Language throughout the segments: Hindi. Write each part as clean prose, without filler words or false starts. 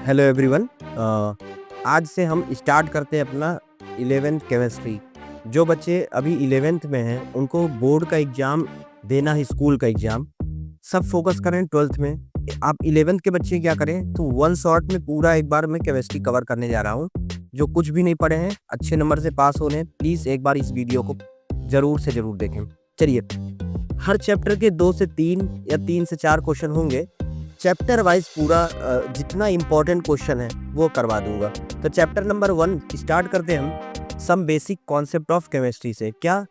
Hello everyone. आज से हम स्टार्ट करते हैं अपना 11th केमिस्ट्री। जो बच्चे अभी 11th में हैं उनको बोर्ड का एग्ज़ाम देना है, स्कूल का एग्ज़ाम। सब फोकस करें 12th में। आप 11th के बच्चे क्या करें तो वन शॉट में पूरा एक बार मैं केमिस्ट्री कवर करने जा रहा हूँ। जो कुछ भी नहीं पढ़े हैं, अच्छे नंबर से पास होने, प्लीज़ एक बार इस वीडियो को ज़रूर से ज़रूर देखें। चलिए, हर चैप्टर के 2 से 3 या 3 से 4 क्वेश्चन होंगे। चैप्टर वाइज पूरा जितना इंपॉर्टेंट क्वेश्चन है वो करवा दूंगा। तो चैप्टर नंबर 1 स्टार्ट करते हैं हम some basic concept of chemistry से। क्या?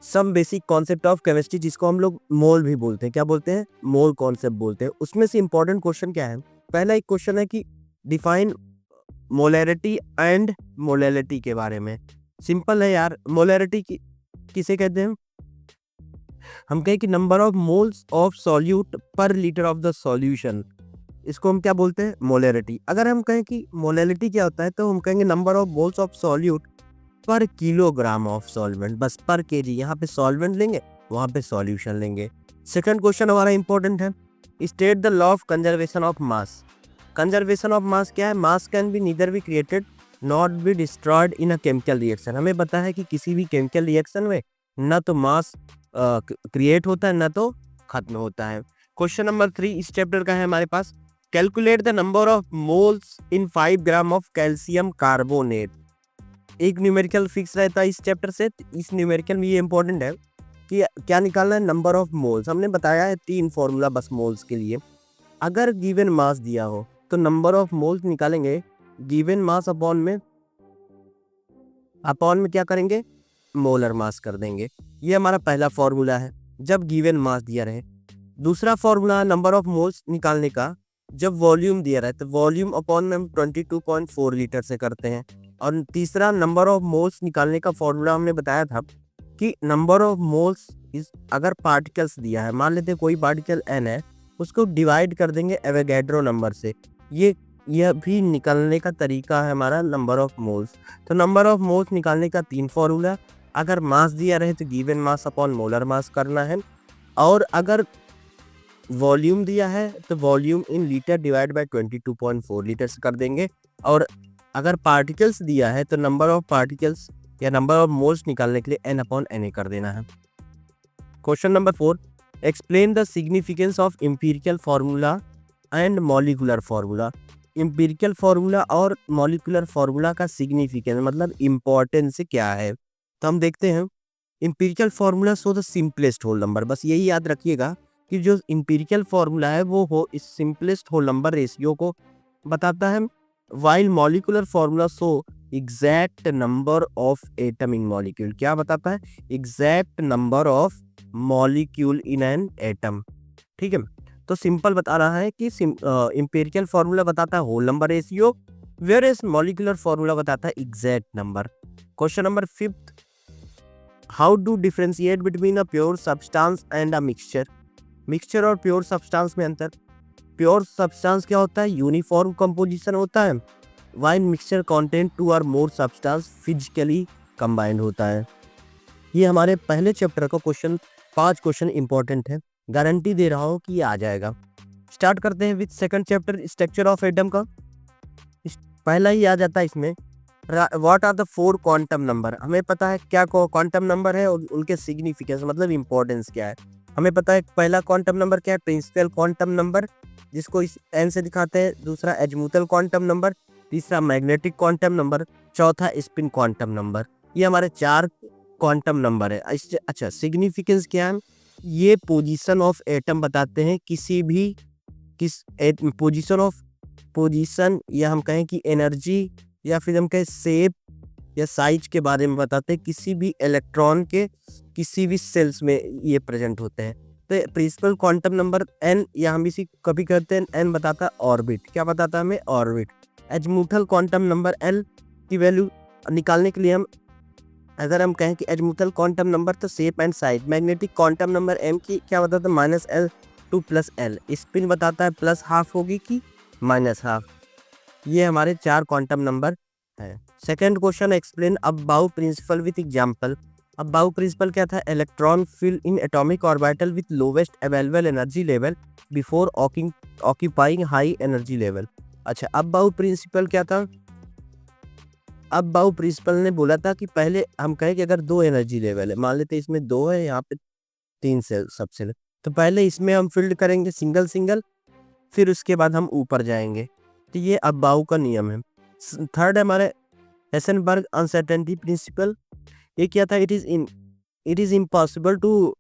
Some basic concept of chemistry, जिसको हम लोग मोल भी बोलते हैं। क्या बोलते हैं? मोल कॉन्सेप्ट बोलते हैं। उसमें से इंपॉर्टेंट क्वेश्चन क्या है? पहला एक क्वेश्चन है कि डिफाइन मोलैरिटी एंड मोलैलिटी के बारे में। सिंपल है यार। मोलैरिटी किसे कहते हैं? हम कहें कि number of moles of solute पर लीटर ऑफ द सॉल्यूशन, इसको हम क्या बोलते हैं? मोलैरिटी। अगर हम कहें कि मोलैलिटी क्या होता है तो हम कहेंगे number of moles of solute पर किलोग्राम ऑफ सॉल्वेंट। बस पर केजी, यहाँ पे सॉल्वेंट लेंगे, वहाँ पे सॉल्यूशन लेंगे। सेकंड क्वेश्चन हमारा इंपॉर्टेंट है, state the law of conservation of mass. Conservation of mass क्या है? मास can be neither be created not be destroyed in a chemical reaction. हमें पता है कि किसी भी केमिकल रिएक्शन में न तो मास क्रिएट होता है, ना तो खत्म होता है। क्वेश्चन नंबर 3 इस चैप्टर का है हमारे पास, calculate the number of moles in 5 gram of calcium carbonate. एक न्यूमेरिकल फिक्स रहता है इस चैप्टर से। इस न्यूमेरिकल में ये इंपॉर्टेंट है कि क्या निकालना है? Number of moles. हमने बताया है 3 फॉर्मूला बस मोल्स के लिए। अगर गिवन मास दिया हो तो नंबर ऑफ मोल्स निकालेंगे गिवन मास अपॉन में क्या करेंगे? मोलर मास कर देंगे। ये हमारा पहला फॉर्मूला है जब गिवन मास दिया रहे। दूसरा फॉर्मूला नंबर ऑफ मोल्स निकालने का जब वॉल्यूम दिया रहे तो वॉल्यूम अपॉन में हम 22.4 लीटर से करते हैं। और तीसरा नंबर ऑफ मोल्स निकालने का फॉर्मूला हमने बताया था कि नंबर ऑफ मोल्स इस, अगर पार्टिकल्स दिया है, मान लेते हैं कोई पार्टिकल n है, उसको डिवाइड कर देंगे एवोगैड्रो नंबर से। यह भी निकालने का तरीका है हमारा नंबर ऑफ मोल्स। तो नंबर ऑफ मोल्स निकालने का 3 फॉर्मूला। अगर मास दिया रहे तो given mass upon molar mass करना है, और अगर वॉल्यूम दिया है तो volume in litre divide by 22.4 litre से कर देंगे। और अगर पार्टिकल्स दिया है तो नंबर ऑफ पार्टिकल्स या नंबर ऑफ मोल्स निकालने के लिए n अपॉन Na कर देना है। Question number 4, explain the significance of empirical formula and molecular formula. Empirical formula और मॉलिक्यूलर फार्मूला का सिग्निफिकेंस मतलब इम्पोर्टेंस क्या है। तो हम देखते हैं, empirical formula so the simplest whole number. बस यही याद रखिएगा कि जो एम्पिरिकल फार्मूला है वो हो इस सिंपलेस्ट होल नंबर रेशियो को बताता है, while molecular formula so exact number of atom in molecule. क्या बताता है? Exact number of molecule in an atom. ठीक है, तो सिंपल बता रहा है कि एम्पिरिकल फार्मूला बताता है whole number ratio, whereas molecular formula बताता है exact number. Question number 5, how do differentiate between a pure substance and a mixture. Mixture और प्योर सब्सटेंस में अंतर। प्योर सब्सटेंस क्या होता है? यूनिफॉर्म कंपोजिशन होता है, व्हाइल मिक्सचर कंटेंट 2 और मोर सब्सटेंस फिजिकली कंबाइंड होता है। ये हमारे पहले चैप्टर का क्वेश्चन 5 क्वेश्चन इंपॉर्टेंट है, गारंटी दे रहा हूँ कि ये आ जाएगा। स्टार्ट करते हैं with second chapter, structure of atom का। पहला ही आ जाता है इसमें, what are the 4 quantum number. हमें पता है क्या क्वांटम नंबर है और उनके सिग्निफिकेंस मतलब इंपॉर्टेंस क्या है। हमें पता है पहला क्वांटम नंबर क्या है? प्रिंसिपल क्वांटम नंबर, जिसको इस एन से दिखाते हैं। दूसरा एजमुथल क्वांटम नंबर, तीसरा मैग्नेटिक क्वांटम नंबर, चौथा स्पिन क्वांटम नंबर। ये हमारे 4 क्वांटम नंबर है। अच्छा, सिग्निफिकेंस क्या है? ये पोजीशन ऑफ एटम बताते हैं, पोजीशन या हम कहें कि एनर्जी या फिर हम कहें शेप या साइज के बारे में बताते हैं किसी भी इलेक्ट्रॉन के किसी भी सेल्स में ये प्रेजेंट होते हैं। तो प्रिंसिपल क्वांटम नंबर n, या हम इसी कभी कहते हैं n बताता है ऑर्बिट। क्या बताता है हमें? ऑर्बिट। एजमुथल क्वांटम नंबर l की वैल्यू निकालने के लिए हम अगर हम कहें कि एजमुथल क्वांटम नंबर तो shape and size. Magnetic quantum number m की क्या बताता है? -L to +L। स्पिन बताता है +½ होगी कि -½ ये हमारे 4 क्वांटम नंबर है। Second question, explain Aufbau principle with example. Aufbau principle क्या था? Electron fill in atomic orbital with lowest available energy level before occupying high energy level. अच्छा, अब बाउ प्रिंसिपल क्या था? अब बाउ प्रिंसिपल ने बोला था कि पहले हम कहें कि अगर 2 एनर्जी लेवल है, मान लेते हैं इसमें 2 है, यहाँ पे 3 सेल सबसेल, तो पहले इसमें हम फ़ील्ड करेंगे सिंगल-सिंगल, फिर उसके बाद हम ऊपर जाएँगे। तो ये अबाउ का नियम है। थर्ड है हमारे हेसेनबर्ग अनसर्टेनिटी प्रिंसिपल। ये क्या था? It is impossible to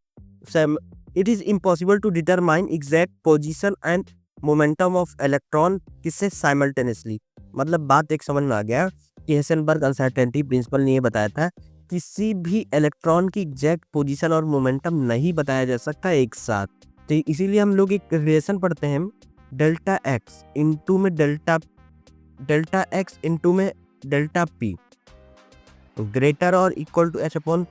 some it is impossible to determine exact position and momentum of electron किससे साइमल्टेनियसली। मतलब बात एक समझ में आ गया कि हेसेनबर्ग अनसर्टेनिटी प्रिंसिपल ने ये बताया था, किसी भी इलेक्ट्रॉन की एग्जैक्ट पोजीशन और मोमेंटम नहीं बताया जा सकता एक साथ। तो इसीलिए हम लोग एक रिलेशन पढ़ते हैं, डेल्टा एक्स इंटू में डेल्टा एक्स इंटू में डेल्टा पी ग्रेटर और इक्वल टू एच अपॉन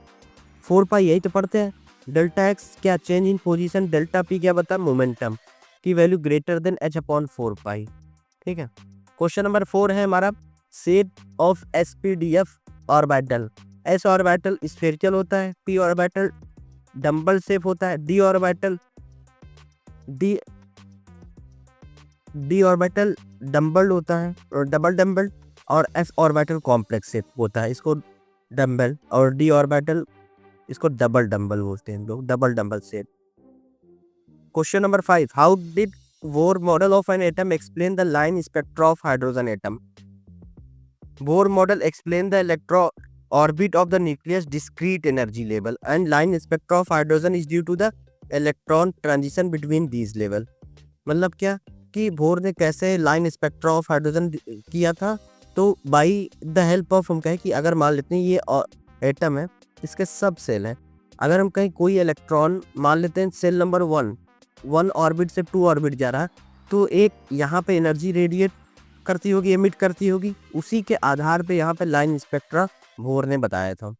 4 पाई, यही तो पढ़ते हैं। डेल्टा एक्स क्या? Change in position. Delta P क्या बता? मोमेंटम की value greater than H upon 4 पाई। ठीक है। क्वेश्चन नंबर 4 है हमारा, shape of SPDF orbital. S orbital spherical होता है, पी ऑर्बिटल डंबल शेप होता है, डी डी ऑर्बिटल डंबल होता है और डबल डंबल, और एस ऑर्बिटल कॉम्प्लेक्स शेप होता है, इसको डंबल, और डी ऑर्बिटल इसको डबल डंबल बोलते हैं लोग, double dumbbell shape. Question number 5, how did Bohr model of an atom explain the line spectra of hydrogen atom. Bohr model explain the electro orbit of the nucleus discrete energy level and line spectra of hydrogen is due to the electron transition between these level। मतलब क्या कि बोर ने कैसे लाइन स्पेक्ट्रा ऑफ हाइड्रोजन किया था? तो बाई द हेल्प ऑफ, हम कहें कि अगर मान लेते हैं ये एटम है, इसके सब सेल हैं, अगर हम कहें कोई इलेक्ट्रॉन मान लेते हैं सेल नंबर 1 ऑर्बिट से 2 ऑर्बिट जा रहा है, तो एक यहाँ पे एनर्जी रेडिएट करती होगी, एमिट करती होगी, उसी के आधार पे यहाँ पे लाइन स्पेक्ट्रा बोर ने बताया था।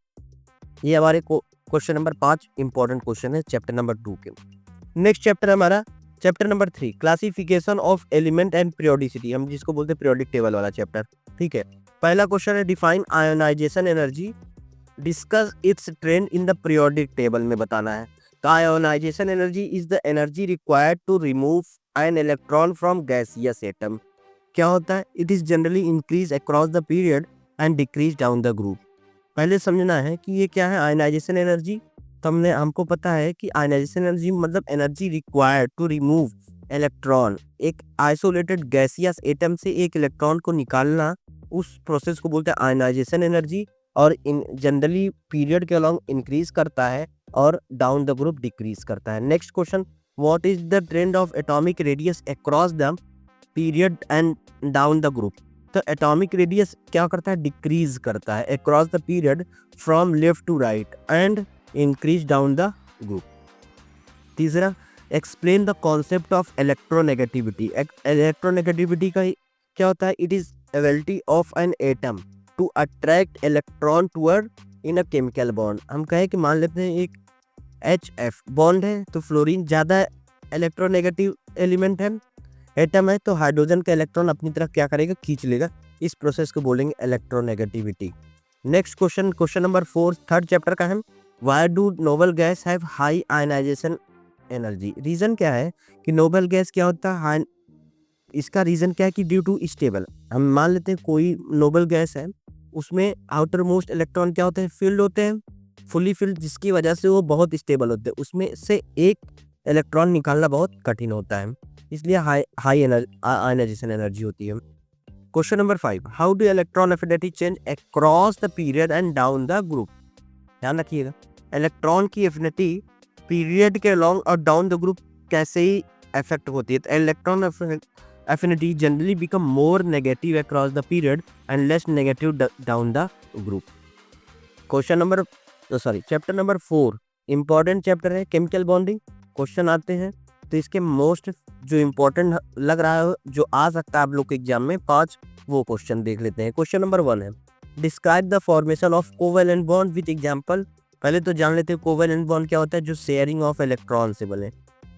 ये हमारे क्वेश्चन नंबर 5 इंपॉर्टेंट क्वेश्चन है चैप्टर नंबर 2 के। नेक्स्ट चैप्टर हमारा chapter number 3, classification of element and periodicity, हम जिसको बोलते हैं पीरियोडिक टेबल वाला चैप्टर। ठीक है। पहला क्वेश्चन है, define ionisation energy, discuss its trend in the periodic table में बताना है। तो ionisation energy is the energy required to remove an electron from gaseous atom. क्या होता है? It is generally increase across the period and decrease down the group. पहले समझना है कि ये क्या है आयनाइजेशन एनर्जी। तो हमको पता है कि आयनाइजेशन एनर्जी मतलब energy required to remove electron, एक आइसोलेटेड गैसियस एटम से एक इलेक्ट्रॉन को निकालना, उस प्रोसेस को बोलते हैं आयनाइजेशन एनर्जी। और इन जनरली पीरियड के अलॉन्ग इंक्रीज करता है और डाउन द ग्रुप डिक्रीज करता है। Next question, what is the trend of atomic radius across the period and down the group. तो एटॉमिक रेडियस क्या करता है? डिक्रीज करता है across the period from left to right and increase down the group. तीसरा, explain the concept of electronegativity. Electronegativity का क्या होता है? It is ability of an atom to attract electron toward in a chemical bond. हम कहें कि मान लेते हैं एक HF बॉन्ड है, तो फ्लोरीन ज़्यादा इलेक्ट्रोनेगेटिव एलिमेंट है, एटम है, तो हाइड्रोजन का इलेक्ट्रॉन अपनी तरफ क्या करेगा? खींच लेगा। इस प्रोसेस को बोलेंगे electronegativity. Next question, question number 4 third chapter का है, why do noble gas have high ionization energy. Reason क्या है कि नोबल गैस क्या होता है? इसका रीजन क्या है कि ड्यू टू स्टेबल। हम मान लेते हैं कोई नोबल गैस है, उसमें आउटर मोस्ट इलेक्ट्रॉन क्या होते हैं? फील्ड होते हैं, फुली फील्ड, जिसकी वजह से वो बहुत स्टेबल होते हैं, उसमें से एक इलेक्ट्रॉन निकालना बहुत कठिन होता है, इसलिए हाई आयनाइजेशन एनर्जी होती है। Question number 5, how do electron affinity change across the period and down the group. ध्यान रखिएगा, इलेक्ट्रॉन की एफिनिटी पीरियड के अलॉन्ग और डाउन द ग्रुप कैसे ही इफेक्ट होती है। तो electron affinity generally become more negative across the period and less negative down the group. Question number chapter number 4 important chapter है, केमिकल बॉन्डिंग। क्वेश्चन आते हैं तो इसके मोस्ट जो इम्पोर्टेंट लग रहा है, जो आ सकता है आप लोग के एग्जाम में 5, वो क्वेश्चन देख लेते हैं। क्वेश्चन नंबर 1 है, describe the formation of covalent bond with example. पहले तो जान लेते हैं कोवेलेंट बॉन्ड क्या होता है, जो शेयरिंग ऑफ इलेक्ट्रॉन से बने।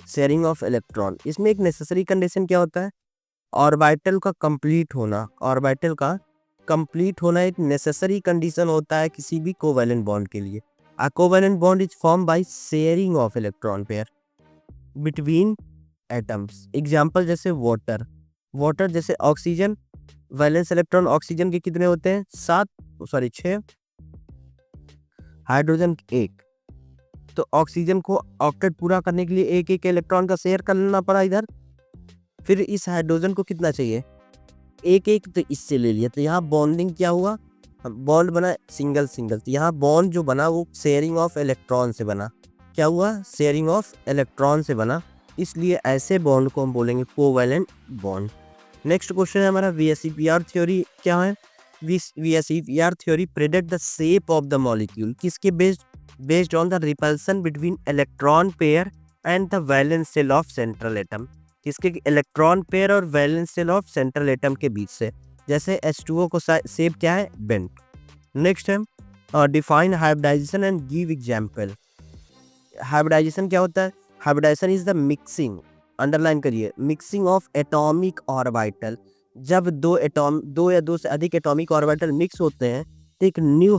शेयरिंग ऑफ इलेक्ट्रॉन, इसमें एक नेसेसरी कंडीशन क्या होता है? ऑर्बिटल का कंप्लीट होना। ऑर्बिटल का कंप्लीट होना एक नेसेसरी कंडीशन होता है किसी भी कोवेलेंट बॉन्ड के लिए। अ covalent bond is form by sharing of electron pair between atoms. Example जैसे वाटर, वाटर जैसे ऑक्सीजन, वैलेंस इलेक्ट्रॉन ऑक्सीजन के कितने होते हैं? 6, हाइड्रोजन 1। तो ऑक्सीजन को ऑक्टेट पूरा करने के लिए एक एक इलेक्ट्रॉन का शेयर करना पड़ा इधर। फिर इस हाइड्रोजन को कितना चाहिए? एक एक, तो इससे ले लिया। तो यहाँ बॉन्डिंग क्या हुआ? बॉन्ड बना सिंगल सिंगल। तो यहाँ बॉन्ड जो बना वो शेयरिंग ऑफ इलेक्ट्रॉन से बना। क्या हुआ? शेयरिंग ऑफ इलेक्ट्रॉन से बना, इसलिए ऐसे बॉन्ड को हम बोलेंगे कोवैलेंट बॉन्ड। नेक्स्ट क्वेश्चन है हमारा VSEPR थ्योरी क्या है? VSEPR theory predict the shape of the molecule. किसके based on the repulsion between electron pair and the valence shell of central atom. किसके? इलेक्ट्रॉन पेयर और valence shell of central atom के बीच से। जैसे H2O को शेप क्या है? बेंट। नेक्स्ट है define hybridization and give example. Hybridization क्या होता है? Hybridization is the mixing, underline करिए, मिक्सिंग ऑफ एटॉमिक ऑर्बिटल। जब दो या दो से अधिक एटॉमिक ऑर्बिटल मिक्स होते हैं तो एक न्यू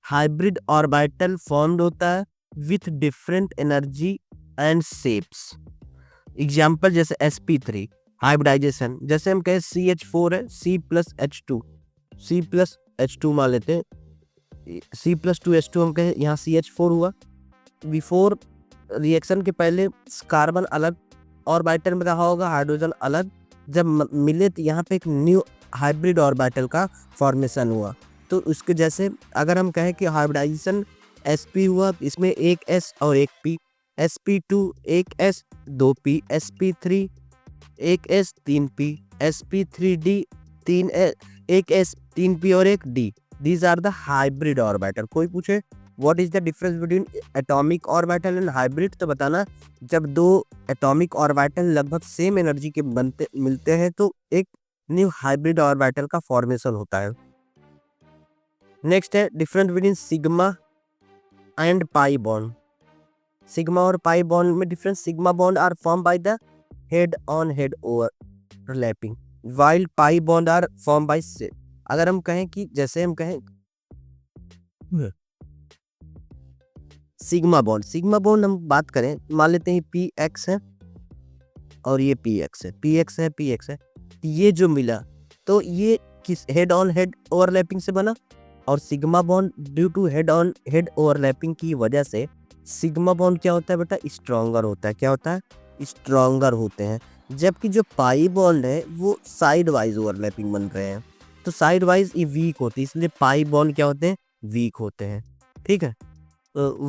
हाइब्रिड ऑर्बिटल फॉर्म्ड होता है with different energy and shapes. Example जैसे sp3 हाइब्रिडाइजेशन, जैसे हम कहें CH4 है, C+H2 मान लेते हैं, C+2H2 हम कहें, यहाँ CH4 हुआ। बिफोर रिएक्शन के पहले कार्बन अलग ऑर्बिटल में रहा होगा, हाइड्रोजन अलग। जब मिले तो यहाँ पे एक न्यू हाइब्रिड ऑर्बिटल का फॉर्मेशन हुआ। तो उसके जैसे अगर हम कहें कि हाइब्रिडाइजेशन sp हुआ, इसमें एक s और एक p, sp2 एक s 2p, sp3 एक s 3p, sp3d एक s 3p और एक d। These are the hybrid orbital। कोई पूछे What is the difference between atomic orbital and hybrid, तो बताना जब दो एटॉमिक ऑर्बिटल लगभग सेम एनर्जी के मिलते हैं तो एक न्यू हाइब्रिड ऑर्बिटल का फॉर्मेशन होता है। नेक्स्ट है difference between sigma and pi bond. Sigma और पाई बॉन्ड में difference, sigma bond are form by the head on head overlapping while pi bond are form by से। अगर हम कहें कि जैसे हम कहें सिग्मा बॉन्ड हम बात करें, मान लेते हैं px है और ये px है, ये जो मिला तो ये किस हेड ऑन हेड ओवरलैपिंग से बना। और sigma bond due to head on head overlapping की वजह से सिग्मा बॉन्ड क्या होता है बेटा? स्ट्रॉन्गर होता है। क्या होता है? स्ट्रॉन्गर होते हैं। जबकि जो पाई बॉन्ड है वो साइड वाइज ओवरलैपिंग बन रहे हैं, तो साइड वाइज ये वीक होती है, इसलिए पाई बॉन्ड क्या होते हैं? वीक होते हैं। ठीक है।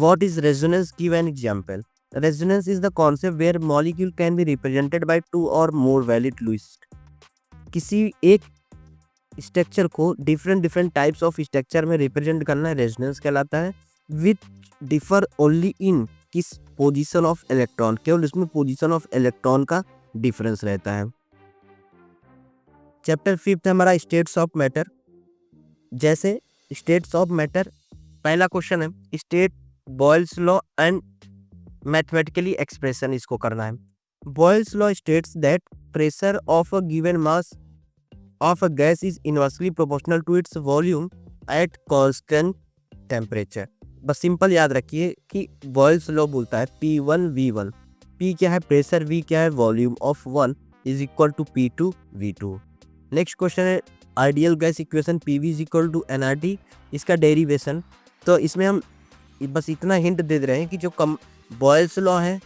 What is resonance? Give an example. Resonance is the concept where molecule can be represented by two or more valid Lewis। किसी एक स्ट्रक्चर को डिफरेंट टाइप्स ऑफ स्ट्रक्चर में रिप्रेजेंट करना रेजोनेंस कहलाता है। विथ डिफर ओनली इन किस पोजीशन ऑफ इलेक्ट्रॉन, केवल इसमें पोजीशन ऑफ इलेक्ट्रॉन का डिफरेंस रहता है। चैप्टर 5 है हमारा स्टेट्स ऑफ मैटर। जैसे स्टेट्स ऑफ मैटर, पहला क्वेश्चन है state Boyle's law and mathematically expression, इसको करना है। Boyle's law states that pressure of a given mass of a gas is inversely proportional to its volume at constant temperature. बस सिंपल याद रखिए कि बॉयल्स लॉ बोलता है P1 V1, P क्या है? प्रेशर, V क्या है? Volume of 1 is equal to P2 V2। Next question है ideal gas equation PV is equal to nRT, इसका डेरिवेशन। तो इसमें हम बस इतना हिंट दे रहे हैं कि जो बॉयल्स लॉ है,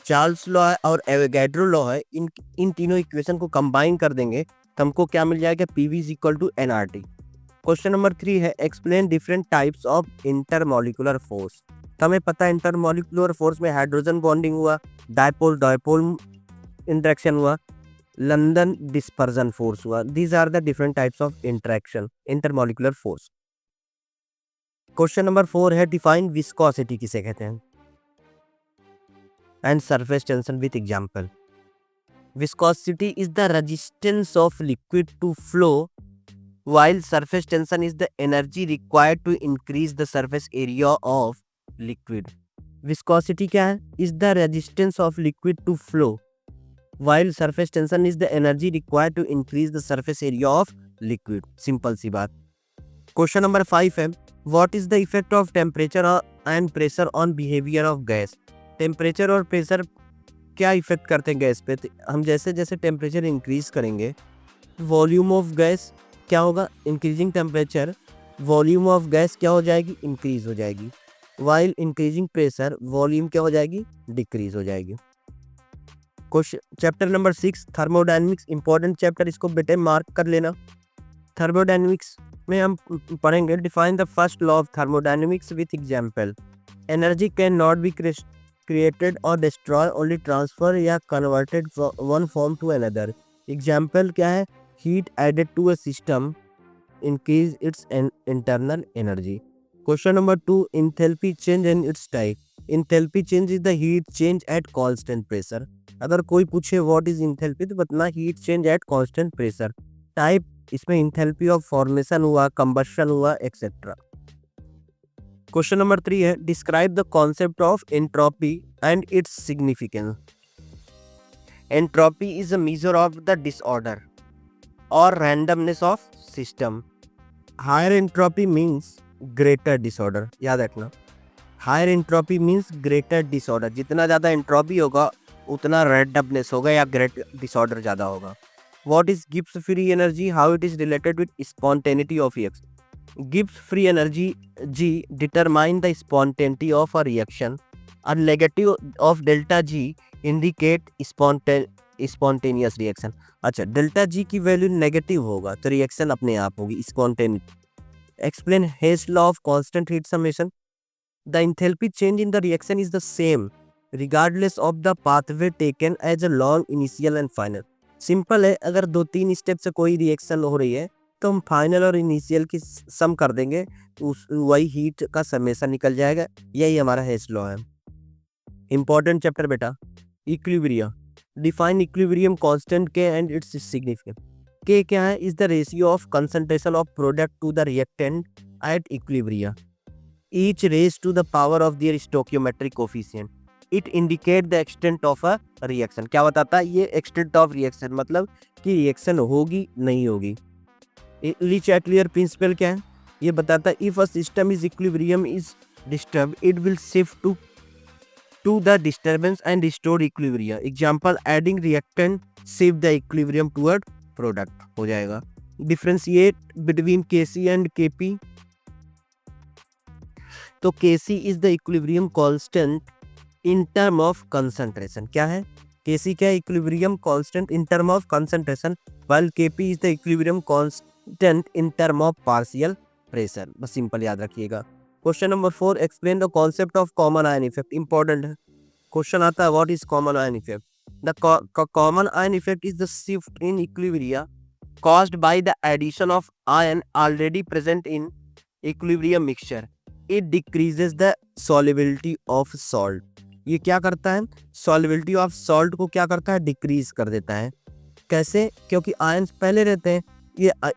चार्ल्स लॉ है और एवोगैड्रो लॉ है, इन तीनों इक्वेशन को कंबाइन कर देंगे तो हमको क्या मिल जाएगा? PV is equal to nRT। Question number 3 है explain different types of intermolecular force. तो हमें पता है इंटरमॉलिक्यूलर फोर्स में हाइड्रोजन बॉन्डिंग हुआ, डायपोल इंटरेक्शन हुआ, लंदन डिस्पर्जन फोर्स हुआ। These are the different types of interaction intermolecular force. Question number 4 है डिफाइन विस्कोसिटी किसे कहते हैं and surface tension with example. Viscosity is the resistance of liquid to flow while surface tension is the energy required to increase the surface area of liquid। viscosity क्या है? is the resistance of liquid to flow while surface tension is the energy required to increase the surface area of liquid। Simple सी बात। क्वेश्चन नंबर 5 है what is the effect of temperature and pressure on behavior of gas। Temperature और प्रेशर क्या इफेक्ट करते हैं गैस पे? तो हम जैसे जैसे टेम्परेचर इंक्रीज करेंगे, वॉल्यूम ऑफ गैस क्या होगा? Increasing temperature, volume of gas क्या हो जाएगी? इंक्रीज हो जाएगी। वाइल इंक्रीजिंग प्रेशर, वॉल्यूम क्या हो जाएगी? डिक्रीज हो जाएगी। Question chapter number 6 thermodynamics, important chapter, इसको बेटे मार्क कर लेना। थर्मोडायनेमिक्स में हम पढ़ेंगे define the first law of thermodynamics with example. Energy can not be created और डिस्ट्रॉय, ओनली ट्रांसफर या converted one form to another. Example क्या है? Heat added to a system increase its internal energy. Question number 2 enthalpy change and its type. Enthalpy change is the heat change at constant pressure. अगर कोई पूछे what is enthalpy तो बताना heat change at constant pressure. Type इसमें enthalpy of formation हुआ, combustion हुआ, etc. Question number 3 है describe the concept of entropy and its significance. Entropy is a measure of the disorder or randomness of system. Higher entropy means greater disorder, याद रखना। Higher entropy means greater disorder, जितना ज़्यादा एंट्रोपी होगा उतना रैंडमनेस होगा या ग्रेट डिसऑर्डर ज़्यादा होगा। What is Gibbs free energy, how it is related with spontaneity of reaction. Gibbs free energy G determine the spontaneity of a reaction, और negative of delta G indicate spontaneous reaction. अच्छा, डेल्टा जी की वैल्यू नेगेटिव होगा तो रिएक्शन अपने आप होगी, spontaneity. Explain Hess law of constant heat summation. The enthalpy change in the reaction is the same regardless of the pathway taken as a long initial and final. Simple है, अगर 2-3 स्टेप से कोई रिएक्शन हो रही है तो हम फाइनल और इनिशियल की सम कर देंगे तो वही हीट का समेशन निकल जाएगा। यही हमारा हेस लॉ है। इंपॉर्टेंट चैप्टर बेटा, equilibrium. Define equilibrium constant K and its significance. K क्या है? Is the ratio of concentration of product to the reactant at equilibrium, each raise to the power of their stoichiometric coefficient. It indicate the extent of a reaction. क्या बताता है ये? एक्सटेंट ऑफ रिएक्शन, मतलब कि रिएक्शन होगी नहीं होगी। ली चैटलियर प्रिंसिपल क्या है? ये बताता है if a system is equilibrium is disturb, it will shift to the disturbance and restore equilibrium. Example, adding reactant shift the equilibrium toward product हो जाएगा। Differentiate between Kc and Kp. तो Kc is the equilibrium constant in term of concentration. क्या है? Kc क्या है? Equilibrium constant in term of concentration, while Kp is the equilibrium constant in term of partial pressure. बस सिंपल याद रखिएगा। Question number 4 explain the concept of common ion effect. Important है, क्वेश्चन आता है what is common ion effect. The common ion effect is the shift in equilibrium caused by the addition of ion already present in equilibrium mixture. It decreases the solubility of salt. ये क्या करता है? solubility of salt को क्या करता है? डिक्रीज कर देता है। कैसे? क्योंकि आयन पहले रहते हैं।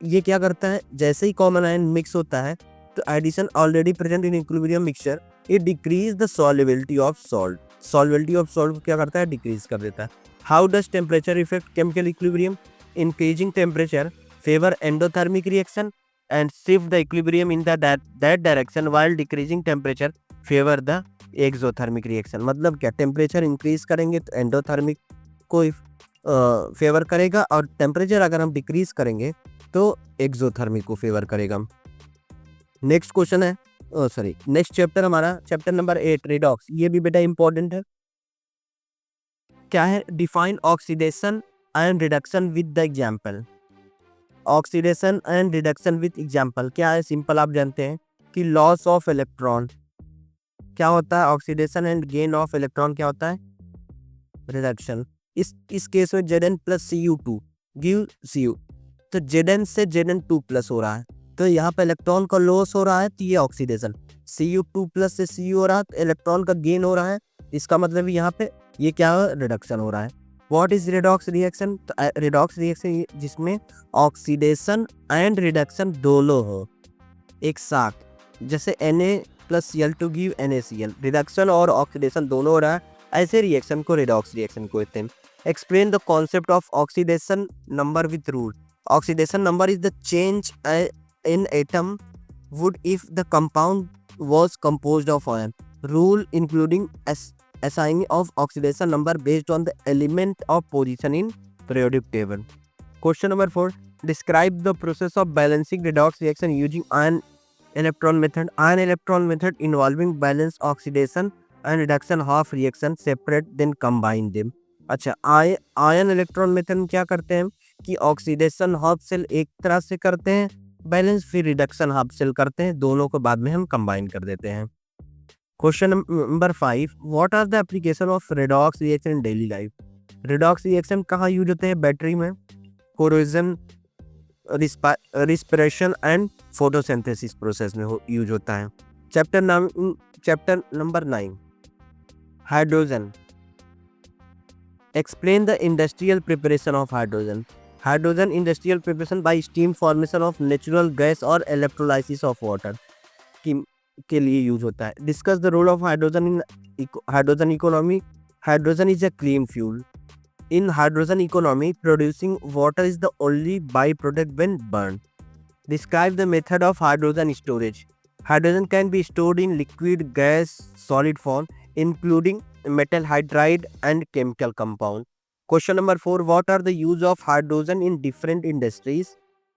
ये क्या करता है? जैसे ही कॉमन आयन मिक्स होता है तो addition already present in equilibrium mixture, it decrease the solubility of salt. Solubility of salt को क्या करता है? डिक्रीज कर देता है। How does temperature effect chemical equilibrium. Increasing temperature favour endothermic reaction and shift the equilibrium in that direction, while decreasing temperature favour the exothermic reaction. मतलब क्या? टेम्परेचर इंक्रीज करेंगे तो एंडोथर्मिक को फेवर करेगा, और टेम्परेचर अगर हम डिक्रीज करेंगे तो एक्सोथर्मिक को फेवर करेगा। नेक्स्ट क्वेश्चन है, नेक्स्ट चैप्टर हमारा चैप्टर नंबर 8 रिडॉक्स। ये भी बेटा इंपॉर्टेंट है। क्या है? Define oxidation and reduction with the example. Oxidation and reduction with example क्या है? सिंपल आप जानते हैं कि लॉस ऑफ इलेक्ट्रॉन क्या होता है? Oxidation and gain of electron क्या होता है? रिडक्शन। इस केस में Zn plus Cu2 give Cu, तो Zn से Zn2+ हो रहा है तो यहाँ पे इलेक्ट्रॉन का लॉस हो रहा है, तो ये ऑक्सीडेशन। Cu2+ से Cu हो रहा है तो इलेक्ट्रॉन का गेन हो रहा है, इसका मतलब यहाँ पे ये क्या रिडक्शन हो रहा है। What is redox reaction? तो रिडॉक्स रिएक्शन जिसमें ऑक्सीडेशन एंड रिडक्शन दोनों हो एक साथ, जैसे Na+Cl2 गिव NaCl, रिडक्शन और ऑक्सीडेशन दोनों हो रहा है, ऐसे रिएक्शन को रिडॉक्स रिएक्शन कहते हैं। Explain the concept of oxidation number with rule. Oxidation number is the change in atom would if the compound was composed of ion. Rule including assigning of oxidation number based on the element of position in periodic table. Question number 4. Describe the process of balancing redox reaction using ion electron method. Ion electron method involving balance oxidation and reduction half reaction separate then combine them. अच्छा, आयन इलेक्ट्रॉन मेथड में क्या करते हैं कि ऑक्सीडेशन हाफ सेल एक तरह से करते हैं बैलेंस, फिर रिडक्शन हाफ सेल करते हैं, दोनों को बाद में हम कंबाइन कर देते हैं. Question number 5. What are the application of redox reaction in daily life? Redox reaction कहाँ यूज होते हैं? बैटरी में, corrosion, respiration and photosynthesis process में यूज होता है. Chapter number 9. Hydrogen. Explain the industrial preparation of hydrogen. Hydrogen industrial preparation by steam formation of natural gas or electrolysis of water के लिए यूज होता है. Discuss the role of hydrogen in hydrogen economy. Hydrogen is a clean fuel. In hydrogen economy, producing water is the only byproduct when burned. Describe the method of hydrogen storage. Hydrogen can be stored in liquid, gas, solid form, including metal hydride and chemical compound. Question number 4. What are the use of hydrogen in different industries?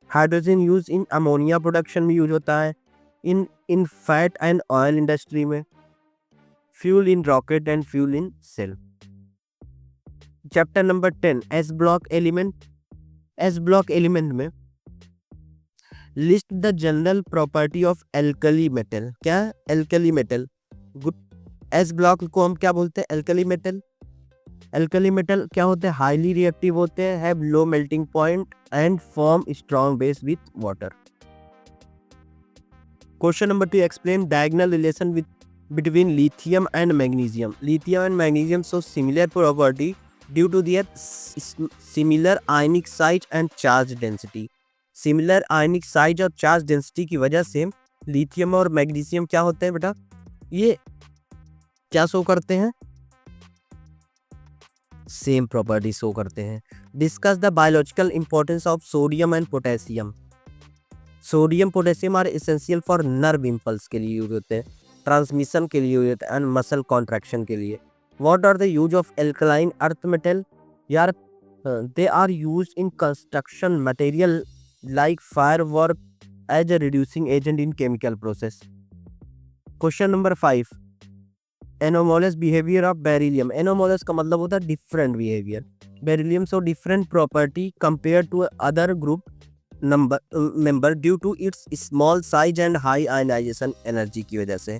Hydrogen use in ammonia production में यूज होता है, in fat and oil industry में, fuel in rocket and fuel in cell. Chapter number 10. S block element. S block element में list the general property of alkali metal. क्या? alkali metal. एस ब्लॉक को हम क्या बोलते हैं? Alkali metal. एल्कली मेटल क्या होते हैं? हाईली रिएक्टिव होते हैं, have low melting point and form strong base with water. Question number 2. Explain diagonal relation between lithium and magnesium. Lithium and magnesium show similar property due to their similar ionic size and charge density. Similar ionic size और चार्ज डेंसिटी की वजह से लिथियम और मैग्नीशियम क्या होते हैं बेटा? ये क्या शो करते हैं? सेम प्रॉपर्टी शो करते हैं. Discuss the biological importance of sodium and potassium. Sodium potassium are essential for nerve impulse के लिए यूज होते हैं, ट्रांसमिशन के लिए यूज होते हैं एंड मसल कॉन्ट्रैक्शन के लिए. What are the use of alkaline earth metal? यार they are use in construction material like firework as a reducing agent in chemical process. Question number 5. Anomalous behaviour of beryllium. Anomalous का मतलब होता है different behaviour. Beryllium show different property compare to other group member due to its small size and high ionization energy की वजह से.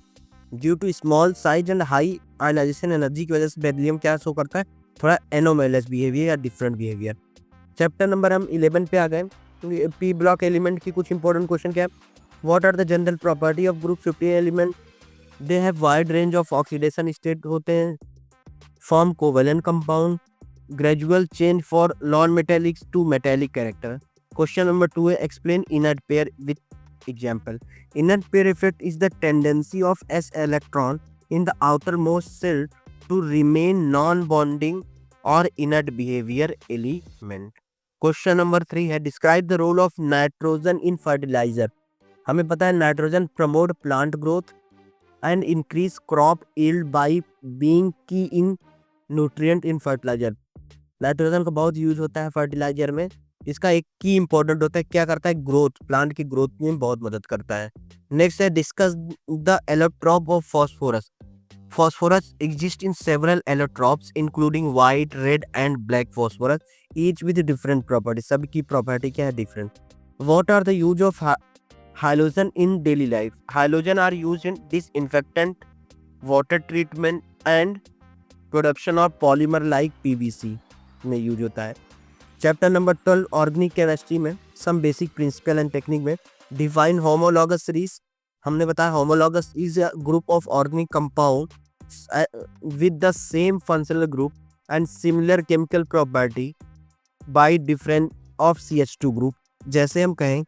Due to small size and high ionization energy की वजह से बेरिलियम क्या शो करता है? थोड़ा एनोमोलस बिहेवियर या डिफरेंट बिहेवियर. चैप्टर नंबर हम 11 पे आ गए. पी ब्लॉक एलिमेंट की कुछ इंपॉर्टेंट क्वेश्चन क्या है? What are the general property of group 50 element? They have wide range of oxidation state होते हैं, form covalent compound, gradual change for non metallics to metallic character. Question number 2 है explain inert pair with example. Inert pair effect is the tendency of S electron in the outermost shell to remain non bonding और inert behaviour element. Question number 3 है describe the role of nitrogen in fertiliser. हमें पता है nitrogen promote plant growth and increase crop yield by being key in nutrient in fertilizer. Nitrogen का बहुत यूज होता है फर्टिलाइजर में. इसका एक की इंपॉर्टेंट होता है, क्या करता है? ग्रोथ, प्लांट की ग्रोथ में बहुत मदद करता है. नेक्स्ट है discuss the allotrope of phosphorus. Phosphorus exist in several allotropes including white, red and black phosphorus, each with different property. सबकी प्रॉपर्टी क्या है? Different. What are the use of halogen in daily life? Halogen are used in disinfectant, water treatment and production of polymer like PVC में यूज होता है. चैप्टर नंबर 12 ऑर्गेनिक केमिस्ट्री में some basic principle and technique में डिफाइन होमोलॉगस सीरीज. हमने बताया homologous is a group of organic compound with the same functional group and similar chemical property by different of CH2 group. जैसे हम कहें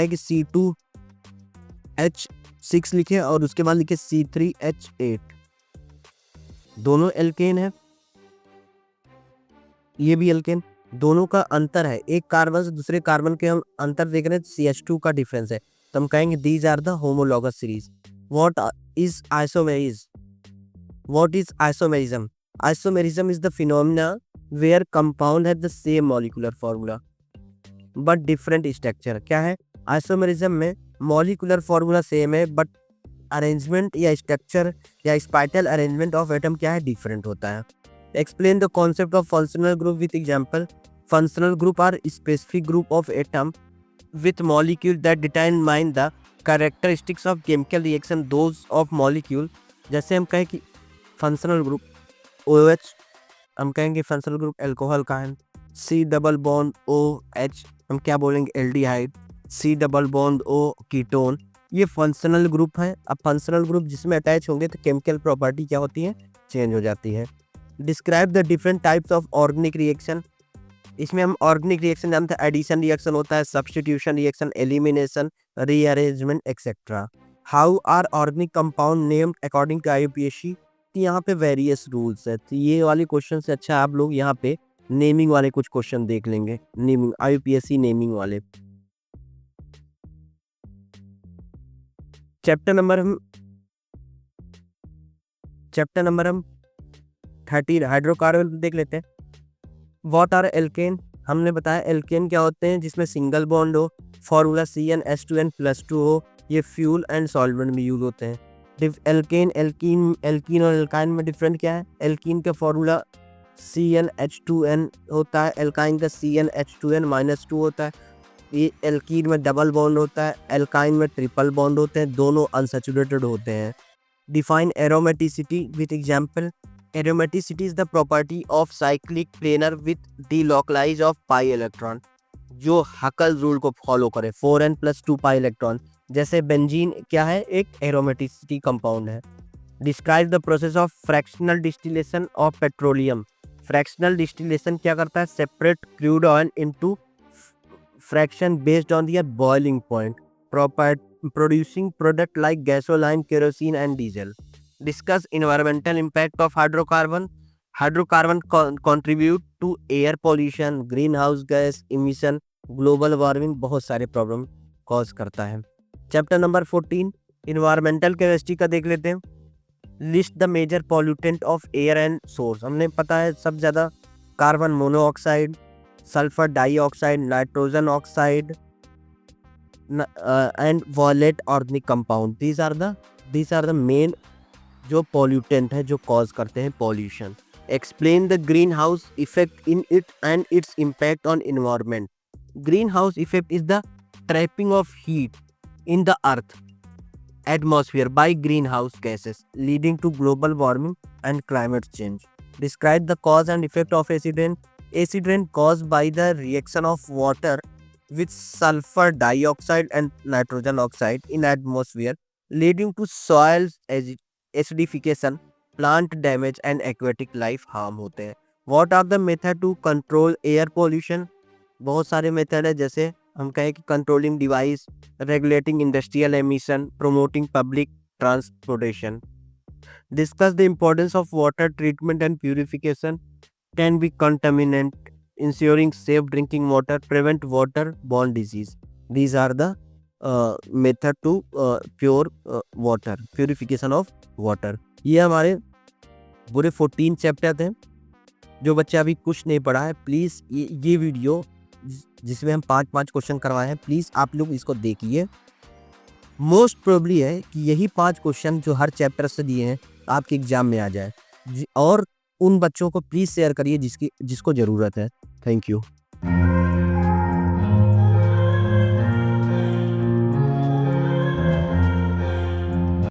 कि C2H6 लिखे और उसके बाद लिखे C3H8. दोनों एल्केन है, ये भी एल्केन. दोनों का अंतर है, एक कार्बन से दूसरे कार्बन के हम अंतर देख रहे हैं, CH2 का डिफरेंस है, तो हम कहेंगे these are the homologous series. What is isomerism? What is isomerism? Isomerism is the phenomena where compound has the same molecular formula but different structure. क्या है? Isomerism में molecular formula same है but अरेंजमेंट या स्ट्रक्चर या स्पाइटल अरेंजमेंट ऑफ एटम क्या है, डिफरेंट होता है. Explain the concept of functional group with example. Functional group are specific group of atom with molecule that determine the characteristics of chemical reaction those of molecule. जैसे हम कहें कि फंक्शनल ग्रुप OH, हम कहेंगे फंक्शनल ग्रुप अल्कोहल का है. C डबल बॉन्ड OH हम क्या बोलेंगे, aldehyde. C double bond O ketone. ये फंक्शनल ग्रुप है. अब फंक्शनल ग्रुप जिसमें अटैच होंगे तो केमिकल प्रॉपर्टी क्या होती है, चेंज हो जाती है. Describe the different types of organic reaction. इसमें हम ऑर्गेनिक रिएक्शन जानते हैं, एडिशन रिएक्शन होता है, substitution reaction, elimination, rearrangement etcetera. How are organic compound named according to IUPAC. यहाँ पे वेरियस रूल्स है. तो ये वाले क्वेश्चन से अच्छा आप लोग यहाँ पे नेमिंग वाले कुछ क्वेश्चन देख लेंगे, नेमिंग IUPAC नेमिंग वाले. चैप्टर नंबर हम 13 हाइड्रोकार्बन देख लेते हैं. What are alkane. हमने बताया एल्केन क्या होते हैं, जिसमें सिंगल बॉन्ड हो, फॉर्मूला CnH2n+2 हो. ये फ्यूल एंड सॉल्वेंट में यूज होते हैं. एल्केन एल्कीन और एल्काइन में डिफरेंट क्या है. एल्कीन का फॉर्मूला CnH2n होता है, एल्काइन का CnH2n-2 होता है. ये एल्कीन में डबल बॉन्ड होता है, एल्काइन में ट्रिपल बॉन्ड होते हैं, दोनों अनसैचुरेटेड होते हैं. Define aromaticity with example. Aromaticity is the property of cyclic planar with delocalise of pi electron, जो हकल रूल को फॉलो करे, 4n+2 पाई इलेक्ट्रॉन. जैसे बेंजीन क्या है, एक एरोमेटिसिटी कंपाउंड है. Describe the process of fractional distillation of petroleum. Fractional distillation क्या करता है, separate crude oil into fraction based on their boiling point, producing product like gasoline, kerosene and diesel. Discuss environmental impact of hydrocarbon. Hydrocarbon contribute to air pollution, greenhouse gas emission, global warming, बहुत सारे प्रॉब्लम कॉज करता है. चैप्टर नंबर 14 इन्वायरमेंटल केमिस्ट्री का देख लेते हैं. List the major pollutant of air and source. हमने पता है सब ज़्यादा carbon monoxide, sulphur dioxide, nitrogen oxide and violet organic compound. These are the main जो pollutant है, जो cause करते हैं pollution. Explain the greenhouse effect in it and its impact on environment. Greenhouse effect is the trapping of heat in the earth atmosphere by greenhouse gases, leading to global warming and climate change. Describe the cause and effect of acid rain. Acid rain caused by the reaction of water with sulfur dioxide and nitrogen oxide in atmosphere, leading to soil acidification, plant damage and aquatic life harm होते हैं. What are the method to control air pollution? बहुत सारे मेथड है, जैसे हम कहें कि controlling device, regulating industrial emission, promoting public transportation. Discuss the importance of water treatment and purification. Can be contaminant, ensuring safe drinking water, prevent water-borne disease. These are the method to pure water, purification of water. ये हमारे पूरे 14 चैप्टर थे. जो बच्चे अभी कुछ नहीं पढ़ा है, प्लीज़ ये वीडियो जिसमें हम 5 क्वेश्चन करवाए हैं, प्लीज़ आप लोग इसको देखिए. मोस्ट प्रोबेबली है कि यही 5 क्वेश्चन जो हर चैप्टर से दिए हैं आपके एग्जाम में आ जाए. और उन बच्चों को प्लीज़ शेयर करिए जिसको ज़रूरत है. Thank you.